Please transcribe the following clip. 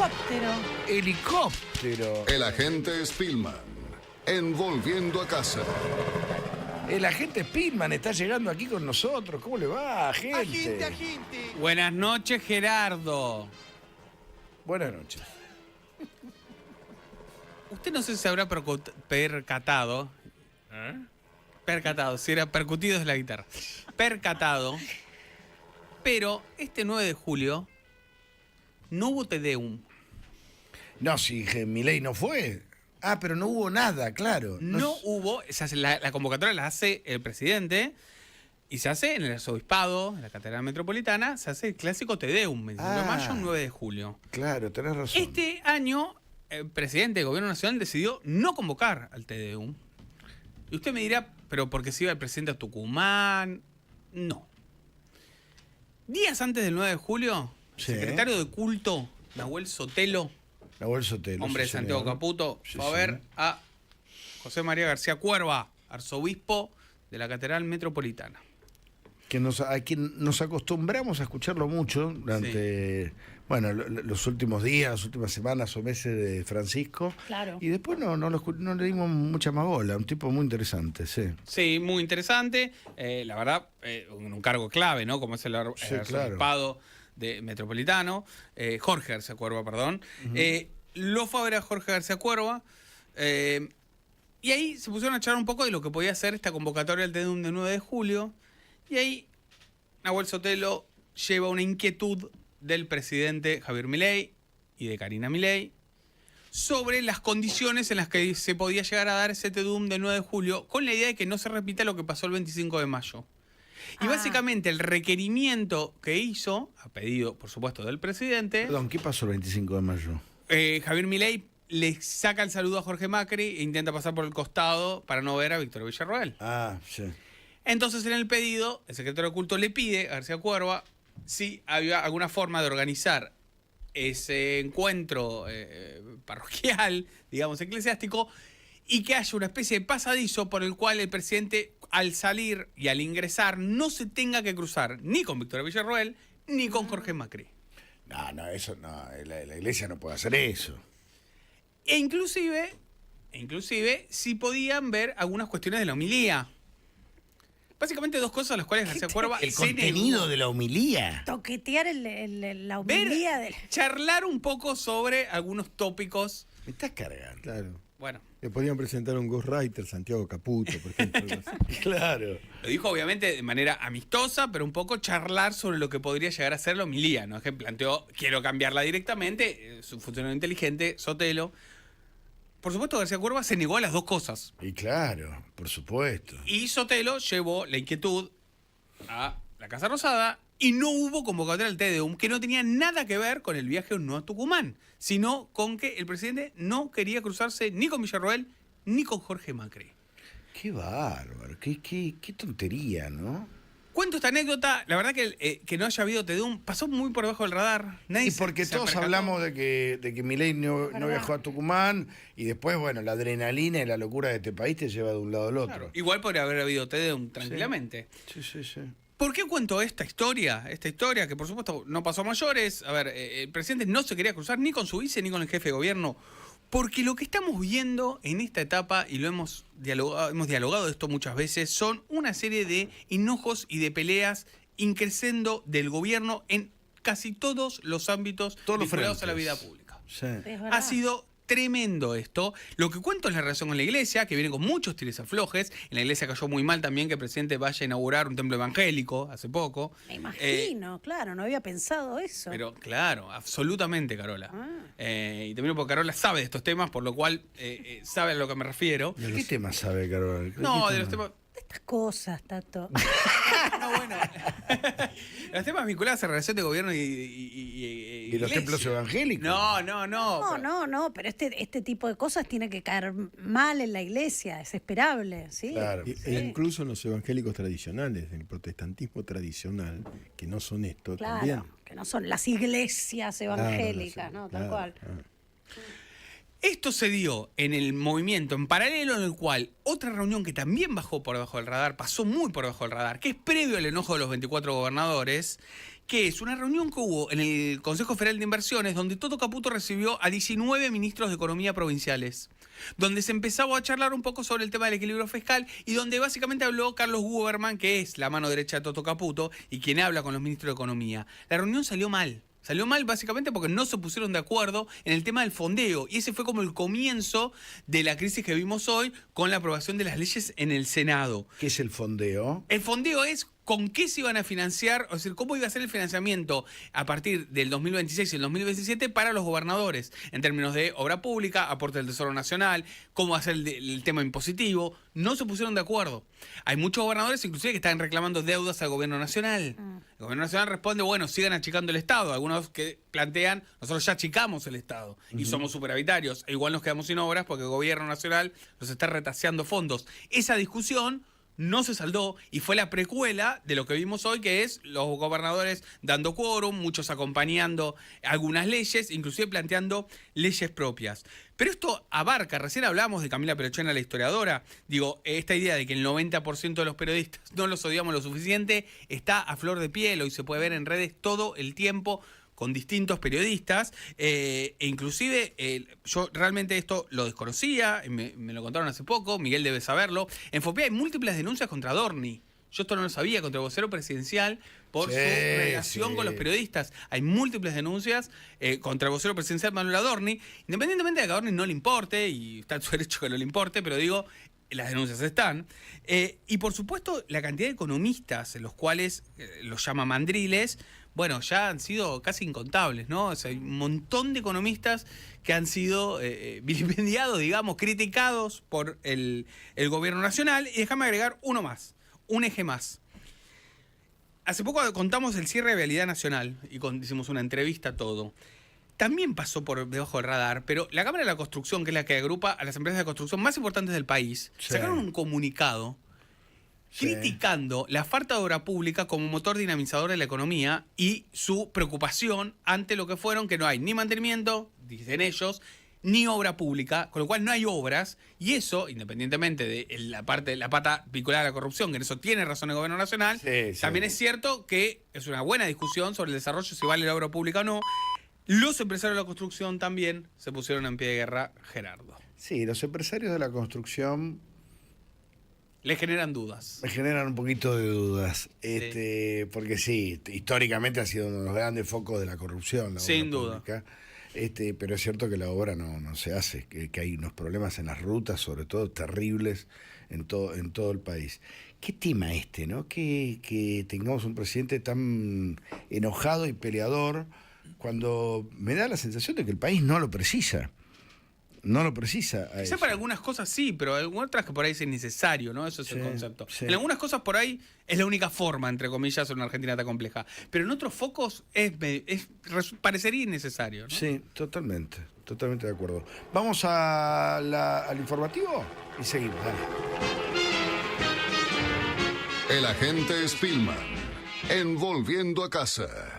helicóptero. Helicóptero. El agente Spillman, envolviendo a casa. El agente Spillman está llegando aquí con nosotros. ¿Cómo le va, agente? Agente. Buenas noches, Gerardo. Buenas noches. Usted no sé si se habrá percatado. Percatado, si era percutido es la guitarra. Percatado. Pero este 9 de julio no hubo Te Deum. No, si Milei no fue. Ah, pero no hubo nada, claro. No hubo, la convocatoria la hace el presidente y se hace en el arzobispado, en la Catedral Metropolitana, se hace el clásico Te Deum, 25 de mayo, 9 de julio. Claro, tenés razón. Este año, el presidente del Gobierno Nacional decidió no convocar al Te Deum. Y usted me dirá, ¿pero porque se iba el presidente a Tucumán? No. Días antes del 9 de julio, el Sí. secretario de culto, Nahuel Sotelo, Nahuel Sotelo, hombre de sí, Santiago señor. Caputo, Sí, fue a ver señor. a José María García Cuerva, arzobispo de la Catedral Metropolitana. A quien nos acostumbramos a escucharlo mucho durante los últimos días, las últimas semanas o meses de Francisco. Claro. Y después no le dimos mucha más bola. Un tipo muy interesante, sí. Sí, muy interesante. La verdad, un cargo clave, ¿no? Como es el Sí, arzobispado de Metropolitano. Jorge García Cuerva, perdón. Lo fue a ver a Jorge García Cuerva. Y ahí se pusieron a charlar un poco de lo que podía ser esta convocatoria del Te Deum de 9 de julio. Y ahí Nahuel Sotelo lleva una inquietud del presidente Javier Milei y de Karina Milei sobre las condiciones en las que se podía llegar a dar ese Te Deum del 9 de julio, con la idea de que no se repita lo que pasó el 25 de mayo. Y básicamente el requerimiento que hizo, a pedido, por supuesto, del presidente... Perdón, ¿qué pasó el 25 de mayo? Javier Milei le saca el saludo a Jorge Macri e intenta pasar por el costado para no ver a Víctor Villarroel. Ah, sí. Entonces, en el pedido, el secretario de culto le pide a García Cuerva si había alguna forma de organizar ese encuentro parroquial, digamos, eclesiástico, y que haya una especie de pasadizo por el cual el presidente, al salir y al ingresar, no se tenga que cruzar ni con Víctor Villarroel ni con Jorge Macri. No, eso no. La iglesia no puede hacer eso. E inclusive, si podían ver algunas cuestiones de la homilía. Básicamente dos cosas a las cuales García Cuerva El se contenido negó. de la homilía. Toquetear la homilía del... Charlar un poco sobre algunos tópicos. Me estás cargando. Claro. Bueno, Le podían presentar un ghostwriter, Santiago Caputo, por ejemplo. algo así. Claro. lo dijo obviamente de manera amistosa, pero un poco charlar sobre lo que podría llegar a ser la homilía. No es que planteó, quiero cambiarla directamente, su funcionario inteligente, Sotelo. Por supuesto, García Cuerva se negó a las dos cosas. Y claro, por supuesto. Y Sotelo llevó la inquietud a la Casa Rosada y no hubo convocatoria al Te Deum, que no tenía nada que ver con el viaje no a Tucumán, sino con que el presidente no quería cruzarse ni con Villarroel ni con Jorge Macri. Qué bárbaro, qué tontería, ¿no? Cuento esta anécdota, la verdad que no haya habido Te Deum pasó muy por debajo del radar. Nadie Y porque se todos percató. hablamos de que Milei no Verdad. viajó a Tucumán y después, la adrenalina y la locura de este país te lleva de un lado al otro. Claro, igual podría haber habido Te Deum tranquilamente. Sí. ¿Por qué cuento esta historia? Esta historia que por supuesto no pasó a mayores. A ver, el presidente no se quería cruzar ni con su vice ni con el jefe de gobierno. Porque lo que estamos viendo en esta etapa, y lo hemos dialogado de esto muchas veces, son una serie de enojos y de peleas increciendo del gobierno en casi todos los ámbitos Todos los vinculados a la vida frentes. pública. Sí. Es verdad. Ha sido tremendo esto. Lo que cuento es la relación con la iglesia, que viene con muchos tires aflojes. En la iglesia cayó muy mal también que el presidente vaya a inaugurar un templo evangélico hace poco. Me imagino, claro, no había pensado eso. Pero claro, absolutamente, Carola. Y también porque Carola sabe de estos temas, por lo cual sabe a lo que me refiero. ¿De qué tema sabe, Carol? No, de los temas... Estas cosas, Tato. No, bueno. Los temas vinculados a la relación de gobierno y ¿Y los iglesia. templos evangélicos? No. No, pero este tipo de cosas tiene que caer mal en la iglesia, es esperable, ¿sí? Claro. E incluso en los evangélicos tradicionales, en el protestantismo tradicional, que no son esto Claro, también. que no son las iglesias evangélicas, Claro, ¿no? Tal cual. claro. Esto se dio en el movimiento en paralelo en el cual otra reunión que también bajó por debajo del radar, pasó muy por debajo del radar, que es previo al enojo de los 24 gobernadores, que es una reunión que hubo en el Consejo Federal de Inversiones, donde Toto Caputo recibió a 19 ministros de Economía provinciales, donde se empezaba a charlar un poco sobre el tema del equilibrio fiscal y donde básicamente habló Carlos Guberman, que es la mano derecha de Toto Caputo y quien habla con los ministros de Economía. La reunión salió mal. Salió mal básicamente porque no se pusieron de acuerdo en el tema del fondeo. Y ese fue como el comienzo de la crisis que vimos hoy con la aprobación de las leyes en el Senado. ¿Qué es el fondeo? El fondeo es con qué se iban a financiar, o sea, cómo iba a ser el financiamiento a partir del 2026 y el 2027 para los gobernadores, en términos de obra pública, aporte del Tesoro Nacional, cómo hacer el tema impositivo. No se pusieron de acuerdo. Hay muchos gobernadores inclusive que están reclamando deudas al gobierno nacional. El gobierno nacional responde, bueno, sigan achicando el Estado. Algunos que plantean, nosotros ya achicamos el Estado y somos superavitarios. E igual nos quedamos sin obras porque el gobierno nacional nos está retaseando fondos. Esa discusión no se saldó y fue la precuela de lo que vimos hoy, que es los gobernadores dando quórum, muchos acompañando algunas leyes, inclusive planteando leyes propias. Pero esto abarca, recién hablamos de Camila Perochena, la historiadora, digo, esta idea de que el 90% de los periodistas no los odiamos lo suficiente, está a flor de piel, hoy se puede ver en redes todo el tiempo, con distintos periodistas, e inclusive yo realmente esto lo desconocía, me lo contaron hace poco, Miguel debe saberlo. En FOPEA hay múltiples denuncias contra Adorni. Yo esto no lo sabía, contra el vocero presidencial por su relación con los periodistas. Hay múltiples denuncias contra el vocero presidencial Manuel Adorni, independientemente de que a Adorni no le importe, y está en su derecho que no le importe, pero digo, las denuncias están. Y por supuesto, la cantidad de economistas en los cuales los llama mandriles, bueno, ya han sido casi incontables, ¿no? O sea, hay un montón de economistas que han sido vilipendiados, digamos, criticados por el gobierno nacional. Y déjame agregar uno más, un eje más. Hace poco contamos el cierre de Vialidad Nacional y hicimos una entrevista, todo. También pasó por debajo del radar, pero la Cámara de la Construcción, que es la que agrupa a las empresas de construcción más importantes del país, sacaron un comunicado criticando la falta de obra pública como motor dinamizador de la economía y su preocupación ante lo que fueron que no hay ni mantenimiento, dicen ellos, ni obra pública, con lo cual no hay obras, y eso, independientemente de la pata vinculada a la corrupción, que en eso tiene razón el gobierno nacional, también es cierto que es una buena discusión sobre el desarrollo, si vale la obra pública o no. Los empresarios de la construcción también se pusieron en pie de guerra, Gerardo. Sí, los empresarios de la construcción le generan dudas. me generan un poquito de dudas, porque sí, históricamente ha sido uno de los grandes focos de la corrupción. Sin duda. Pero es cierto que la obra no se hace, que hay unos problemas en las rutas, sobre todo terribles, en todo el país. ¿Qué tema ¿no? Que tengamos un presidente tan enojado y peleador, cuando me da la sensación de que el país no lo precisa. No lo precisa. Quizá para algunas cosas sí, pero algunas otras que por ahí es innecesario, ¿no? Eso es el concepto. Sí. En algunas cosas por ahí es la única forma, entre comillas, en una Argentina tan compleja. Pero en otros focos parecería innecesario, ¿no? Sí, totalmente de acuerdo. Vamos al informativo y seguimos. Dale. El agente Spillman, en Volviendo a Casa.